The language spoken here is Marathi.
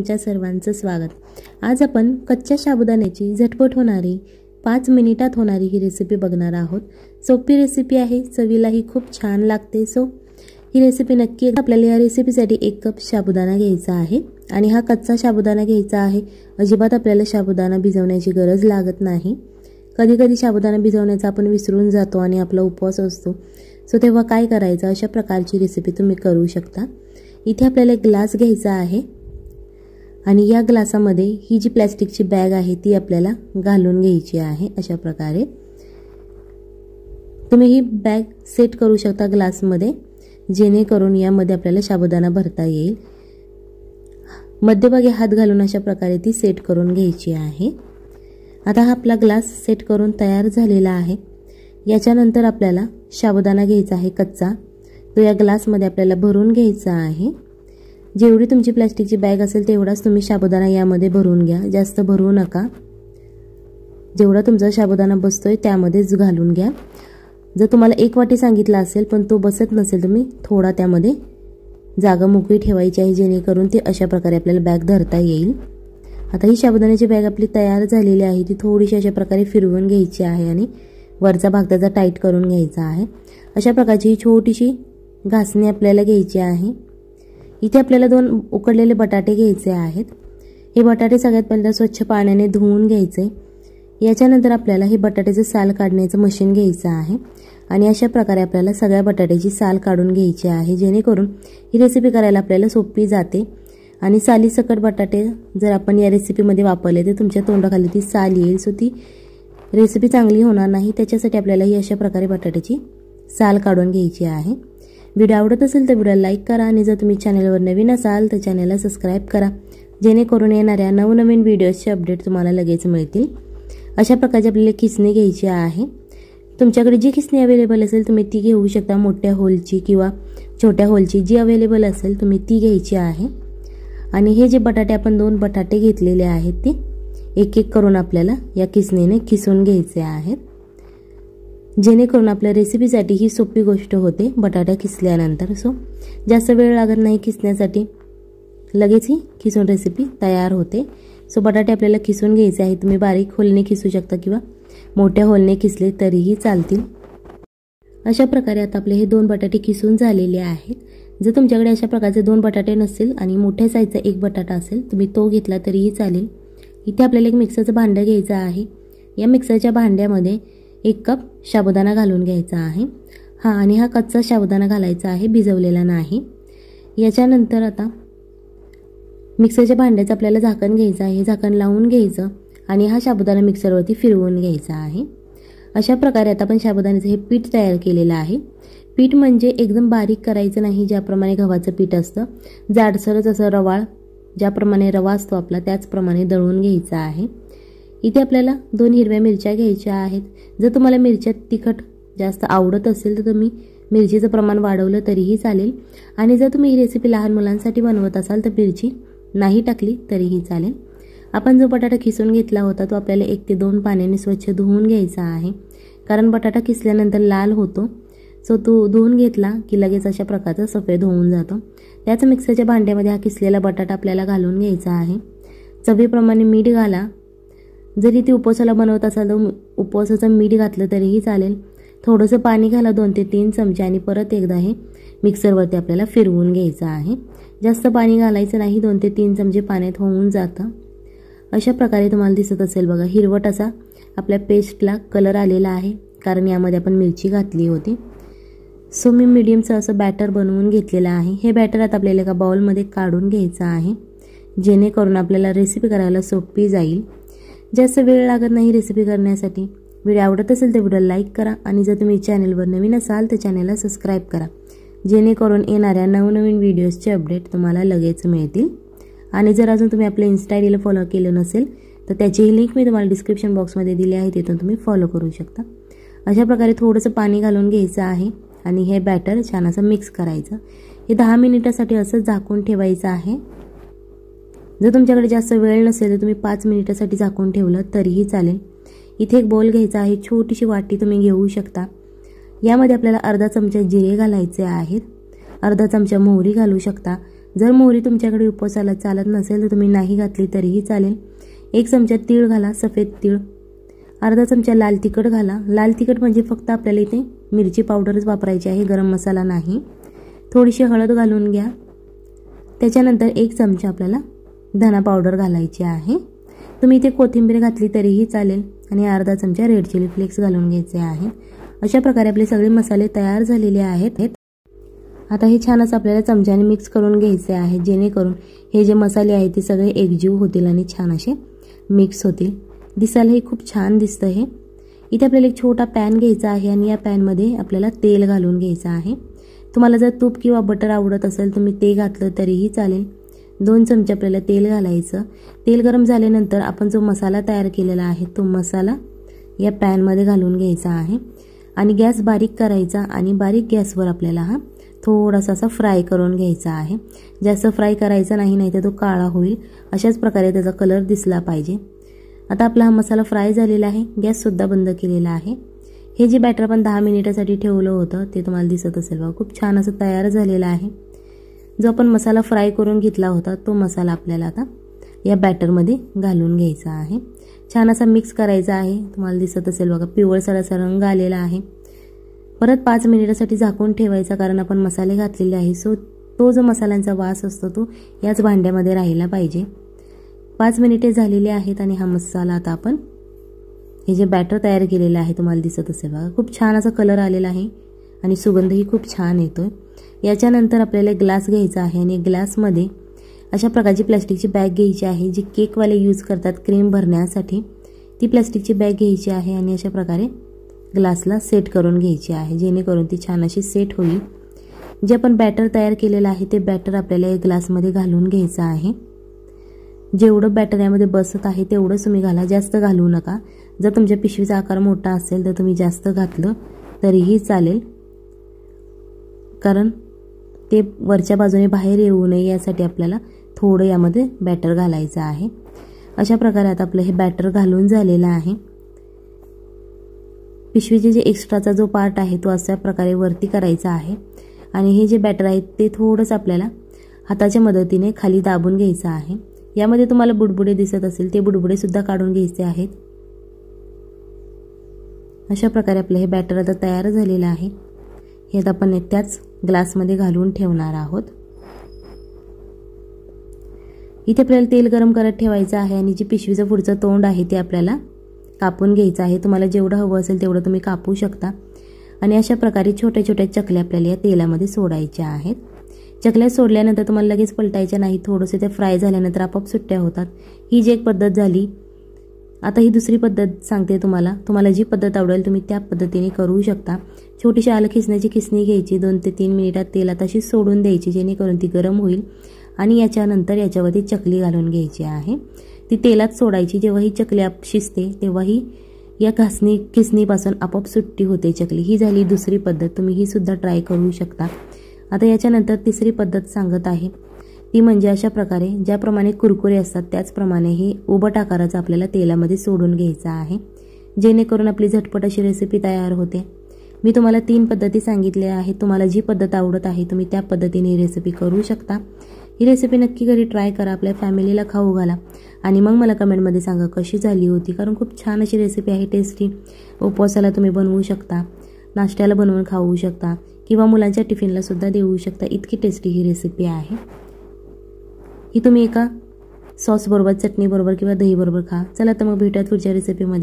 तुमच्या सर्वांचं स्वागत। आज आपण कच्च्या साबुदाण्याची झटपट होणारी 5 मिनिटात होणारी ही रेसिपी बघणार आहोत। सोपी रेसिपी आहे, चवीलाही खूप छान लागते। सो ही रेसिपी नक्की आपल्याला या रेसिपीसाठी 1 कप साबुदाणा घ्यायचा आहे आणि हा कच्चा साबुदाणा घ्यायचा आहे। अजिबात आपल्याला साबुदाणा भिजवण्याची गरज लागत नाही। कधी कधी साबुदाणा भिजवण्याचा आपण विसरून जातो आणि आपला उपवास असतो। सो तेव्हा काय करायचं, अशा प्रकारची रेसिपी तुम्ही करू शकता। इथे आपल्याला 1 ग्लास घ्यायचा आहे आणि या ग्लासामध्ये ही जी प्लास्टिकची बॅग आहे ती आपल्याला घालून घ्यायची आहे। अशा प्रकारे तुम्ही ही बॅग सेट करू शकता ग्लासमध्ये, जेणेकरून यामध्ये आपल्याला साबुदाणा भरता येईल। मध्यभागी हात घालून अशा प्रकारे ती सेट करून घ्यायची आहे। आता हा आपला ग्लास सेट करून तयार झालेला आहे। याच्यानंतर आपल्याला साबुदाणा घ्यायचा आहे कच्चा, तो या ग्लासमध्ये आपल्याला भरून घ्यायचा आहे। जेवढी तुमची प्लास्टिकची बॅग असेल तेवढाच तुम्ही साबुदाणा यामध्ये भरून घ्या, जास्त भरू नका। जेवढा तुमचा साबुदाणा बसतोय त्यामध्येच घालून घ्या। जर तुम्हाला 1 वाटी सांगितला असेल पण तो बसत नसेल, तुम्ही थोडा त्यामध्ये जागा मोकळी ठेवायची आहे, जेणेकरून ती अशा प्रकारे आपल्याला बॅग धरता येईल। आता ही साबुदाण्याची बॅग आपली तयार झालेली आहे, ती थोडीशी अशा प्रकारे फिरवून घ्यायची आहे आणि वरचा भाग त्याचा टाईट करून घ्यायचा आहे। अशा प्रकारची ही छोटीशी घासणी आपल्याला घ्यायची आहे। इथे आपल्याला 2 उकडलेले बटाटे घ्यायचे आहेत। हे बटाटे सगळ्यात पहिल्यांदा स्वच्छ पाण्याने धुवून घ्यायचे। याच्यानंतर आपल्याला हे बटाट्याचं साल काढण्याचं मशीन घ्यायचं आहे आणि अशा प्रकारे आपल्याला सगळ्या बटाट्याची साल काढून घ्यायची आहे, जेणेकरून ही रेसिपी करायला आपल्याला सोपी जाते। आणि सालीसकट बटाटे जर आपण या रेसिपीमध्ये वापरले तर तुमच्या तोंडाखाली ती साल येईल, सो ती रेसिपी चांगली होणार नाही। त्याच्यासाठी आपल्याला ही अशा प्रकारे बटाट्याची साल काढून घ्यायची आहे। व्हिडिओ आवडत असेल तर व्हिडिओला लाईक करा आणि जर तुम्ही चॅनलवर नवीन असाल तर चॅनलला सबस्क्राइब करा, जेणेकरून येणाऱ्या नवनवीन व्हिडिओजचे अपडेट तुम्हाला लगेच मिळतील। अशा प्रकारची आपल्याला खिसणी घ्यायची आहे। तुमच्याकडे जी खिसणी अवेलेबल असेल तुम्ही ती घेऊ शकता, मोठ्या होलची किंवा छोट्या होलची, जी अवेलेबल असेल तुम्ही ती घ्यायची आहे। आणि हे जे बटाटे आपण 2 बटाटे घेतलेले आहेत ते एक करून आपल्याला या खिसणीने खिसून घ्यायचे आहेत, जेणेकरून आपल्या रेसिपीसाठी ही सोपी गोष्ट होते बटाटा खिसल्यानंतर। सो जास्त वेळ लागत नाही खिसण्यासाठी, लगेच ही खिसून रेसिपी तयार होते। सो बटाटे आपल्याला खिसून घ्यायचे आहे। तुम्ही बारीक होलने खिसू शकता किंवा मोठ्या होलने खिसले तरीही चालतील। अशा प्रकारे आता आपले हे 2 बटाटे खिसून झालेले आहेत। जर तुमच्याकडे अशा प्रकारचे 2 बटाटे नसतील आणि मोठ्या साईजचा 1 बटाटा असेल तुम्ही तो घेतला तरीही चालेल। इथे आपल्याला एक मिक्सरचं भांडं घ्यायचं आहे। या मिक्सरच्या भांड्यामध्ये 1 कप साबुदाणा घालून घ्यायचा आहे। आणि हा कच्चा साबुदाणा घालायचा आहे, भिजवलेला नाही। याच्यानंतर आता मिक्सरच्या भांड्याचं आपल्याला झाकण घ्यायचं आहे, झाकण लावून घ्यायचं आणि हा साबुदाणा मिक्सरवरती फिरवून घ्यायचा आहे। अशा प्रकारे आता आपण साबुदाण्याचं हे पीठ तयार केलेलं आहे। पीठ म्हणजे एकदम बारीक करायचं नाही, ज्याप्रमाणे गव्हाचं पीठ असतं जाडसरच असं रवाळ, ज्याप्रमाणे रवा असतो आपला त्याचप्रमाणे दळून घ्यायचं आहे। इथे आपल्याला 2 हिरव्या मिरच्या घ्यायच्या आहेत। जर तुम्हाला मिरच्या तिखट जास्त आवडत असेल तर तुम्ही मिरचीचं प्रमाण वाढवलं तरीही चालेल, आणि जर तुम्ही ही रेसिपी लहान मुलांसाठी बनवत असाल तर मिरची नाही टाकली तरीही चालेल। आपण जो बटाटा खिसून घेतला होता तो आपल्याला 1 ते 2 पाण्याने स्वच्छ धुवून घ्यायचा आहे, कारण बटाटा खिसल्यानंतर लाल होतो। सो तो धुवून घेतला की लगेच अशा प्रकारचा सफेद होऊन जातो। त्याच मिक्सरच्या भांड्यामध्ये हा किसलेला बटाटा आपल्याला घालून घ्यायचा आहे। चवीप्रमाणे मीठ घाला। जरी ती उपवासाला बनवत असाल तर उपवासाचं मीठ घातलं तरीही चालेल। थोडंसं पाणी घाला, 2 ते 3 चमचे, आणि परत एकदा हे मिक्सरवरती आपल्याला फिरवून घ्यायचं आहे। जास्त पाणी घालायचं नाही, 2 ते 3 चमचे पाण्यात होऊन जातं। अशा प्रकारे तुम्हाला दिसत असेल बघा, हिरवट असा आपल्या पेस्टला कलर आलेला आहे, कारण यामध्ये आपण मिरची घातली होती। सो मी मीडियमचं असं बॅटर बनवून घेतलेलं आहे। हे बॅटर आता आपल्याला एका बाउलमध्ये काढून घ्यायचं आहे, जेणेकरून आपल्याला रेसिपी करायला सोपी जाईल। जास्त वेळ लागत नाही रेसिपी करण्यासाठी। व्हिडिओ आवडत असेल तर व्हिडिओला लाईक करा आणि जर तुम्ही चॅनलवर नवीन असाल तर चॅनलला सबस्क्राइब करा, जेणेकरून येणाऱ्या नवनवीन व्हिडिओजचे अपडेट तुम्हाला लगेच मिळतील। आणि जर अजून तुम्ही आपल्या इन्स्टा आयडीला फॉलो केलं नसेल तर त्याचीही लिंक मी तुम्हाला डिस्क्रिप्शन बॉक्समध्ये दिली आहे, तिथून तुम्ही फॉलो करू शकता। अशा प्रकारे थोडंसं पाणी घालून घ्यायचं आहे आणि हे बॅटर छान असं मिक्स करायचं। हे 10 मिनिटासाठी असं झाकून ठेवायचं आहे। जर तुमच्याकडे जास्त वेळ नसेल तर तुम्ही 5 मिनिटासाठी झाकून ठेवलं तरीही चालेल। इथे एक बोल घ्यायचा आहे, छोटीशी वाटी तुम्ही घेऊ शकता। यामध्ये आपल्याला अर्धा चमचा जिरे घालायचे आहेत, अर्धा चमचा मोहरी घालू शकता, जर मोहरी तुमच्याकडे उपवासाला चालत नसेल तर तुम्ही नाही घातली तरीही चालेल। 1 चमचा तीळ घाला, सफेद तीळ। अर्धा चमचा लाल तिखट घाला। लाल तिखट म्हणजे फक्त आपल्याला इथे मिरची पावडरच वापरायची आहे, गरम मसाला नाही। थोडीशी हळद घालून घ्या। त्याच्यानंतर 1 चमचा आपल्याला धना पावडर घालायची आहे। तुम्ही इथे कोथिंबीर घातली तरीही चालेल आणि अर्धा चमचा रेड चिली फ्लेक्स घालून घ्यायचे आहे। अशा प्रकारे आपले सगळे मसाले तयार झालेले आहेत। आता हे छान असं आपल्याला चमच्याने मिक्स करून घ्यायचे आहे, जेणेकरून हे जे मसाले आहेत ते सगळे एकजीव होतील आणि छान असे मिक्स होतील। दिसायला हे खूप छान दिसतं हे। इथे आपल्याला एक छोटा पॅन घ्यायचा आहे आणि या पॅनमध्ये आपल्याला तेल घालून घ्यायचं आहे। तुम्हाला जर तूप किंवा बटर आवडत असेल तुम्ही ते घातलं तरीही चालेल। 2 चमचे आपल्याला तेल घालायचं। तेल गरम झाल्यानंतर आपण जो मसाला तयार केलेला आहे तो मसाला या पॅनमध्ये घालून घ्यायचा आहे आणि गॅस बारीक करायचा आणि बारीक गॅसवर आपल्याला हा थोडासा असा फ्राय करून घ्यायचा आहे। जास्त फ्राय करायचा नाही तर तो काळा होईल। अशाच प्रकारे त्याचा कलर दिसला पाहिजे। आता आपला हा मसाला फ्राय झालेला आहे, गॅस सुद्धा बंद केलेला आहे। हे जे बॅटर आपण 10 मिनिटासाठी ठेवलं होतं ते तुम्हाला दिसत असेल बघा, खूप छान असं तयार झालेलं आहे। जो आपण मसाला फ्राय करून घेतला होता तो मसाला आपल्याला आता या बॅटरमध्ये घालून घ्यायचा आहे। छान असा मिक्स करायचा आहे। तुम्हाला दिसत असेल बघा, पिवळसर असा रंग आलेला आहे। परत 5 मिनिटासाठी झाकून ठेवायचा, कारण आपण मसाले घातलेले आहे, सो तो जो मसाल्यांचा वास असतो तो याच भांड्यामध्ये राहिला पाहिजे। 5 मिनिटे झालेली आहेत आणि हा मसाला आता आपण हे जे बॅटर तयार केलेलं आहे तुम्हाला दिसत असेल बघा, खूप छान असा कलर आलेला आहे आणि सुगंधही खूप छान येतोय। याच्यानंतर आपल्याला ग्लास घ्यायचा आहे आणि ग्लासमध्ये अशा प्रकारची प्लास्टिकची बॅग घ्यायची आहे, जी केकवाले यूज करतात क्रीम भरण्यासाठी। ती प्लास्टिकची बॅग घ्यायची आहे आणि अशा प्रकारे ग्लासला सेट करून घ्यायची आहे, जेणेकरून ती छान अशी सेट होईल। जे आपण बॅटर तयार केलेलं आहे ते बॅटर आपल्याला या ग्लासमध्ये घालून घ्यायचं आहे। जेवढं बॅटर यामध्ये बसत आहे तेवढंच तुम्ही घाला, जास्त घालू नका। जर तुमच्या पिशवीचा आकार मोठा असेल तर तुम्ही जास्त घातलं तरीही चालेल, कारण ते वरच्या बाजूने बाहेर येऊ नये यासाठी आपल्याला थोडं यामध्ये बॅटर घालायचं आहे। अशा प्रकारे आता आपलं हे बॅटर घालून झालेलं आहे। पिशवीचे जे एक्स्ट्राचा जो पार्ट आहे तो अशा प्रकारे वरती करायचा आहे आणि हे जे बॅटर आहे ते थोडंसं आपल्याला हाताच्या मदतीने खाली दाबून घ्यायचं आहे। यामध्ये तुम्हाला बुडबुडे दिसत असेल ते बुडबुडे सुद्धा काढून घ्यायचे आहेत। अशा प्रकारे आपलं हे बॅटर आता तयार झालेलं आहे। हे आता आपण त्याच ग्लासमध्ये घालून ठेवणार आहोत। इथे आपल्याला तेल गरम करत ठेवायचं आहे आणि जी पिशवीचं पुढचं तोंड आहे ते आपल्याला कापून घ्यायचं आहे। तुम्हाला जेवढं हवं असेल तेवढं तुम्ही कापू शकता आणि अशा प्रकारे छोट्या छोट्या चकल्या आपल्याला या तेलामध्ये सोडायच्या आहेत। चकल्या सोडल्यानंतर तुम्हाला लगेच पलटायच्या नाही, थोडंसं ते फ्राय झाल्यानंतर आपोआप सुट्ट्या होतात। ही जी एक पद्धत झाली। आता ही दुसरी पद्धत सांगते तुम्हाला जी पद्धत आवडेल तुम्ही त्या पद्धतीने करू शकता। छोटीशी आलं खिसण्याची खिसणी घ्यायची, 2 ते 3 मिनिटात तेलात अशी सोडून द्यायची, जेणेकरून ती गरम होईल आणि याच्यानंतर याच्यामध्ये चकली घालून घ्यायची आहे। ती तेलात सोडायची। जेव्हा ही चकली शिजते तेव्हा ही या खिसणीपासून आपोआप सुट्टी होते चकली। ही झाली दुसरी पद्धत, तुम्ही ही सुद्धा ट्राय करू शकता। आता याच्यानंतर तिसरी पद्धत सांगत आहे, ती म्हणजे अशा प्रकारे ज्याप्रमाणे कुरकुरे असतात त्याचप्रमाणे हे उभट आकाराचं आपल्याला तेलामध्ये सोडून घ्यायचं आहे, जेणेकरून आपली झटपट अशी रेसिपी तयार होते। मी तुम्हाला 3 पद्धती सांगितल्या आहेत। तुम्हाला जी पद्धत आवडत आहे तुम्ही त्या पद्धतीने ही रेसिपी करू शकता। ही रेसिपी नक्की घरी ट्राय करा, आपल्या फॅमिलीला खाऊ घाला आणि मग मला कमेंटमध्ये सांगा कशी झाली होती, कारण खूप छान अशी रेसिपी आहे, टेस्टी। उपवासाला तुम्ही बनवू शकता, नाश्त्याला बनवून खाऊ शकता किंवा मुलांच्या टिफिनला सुद्धा देऊ शकता। इतकी टेस्टी ही रेसिपी आहे। ही तुम्ही एका सॉस बरोबर, चटणी बरोबर किंवा दही बरोबर खा। चला तर मग भेटूयात पुढच्या रेसिपीमध्ये।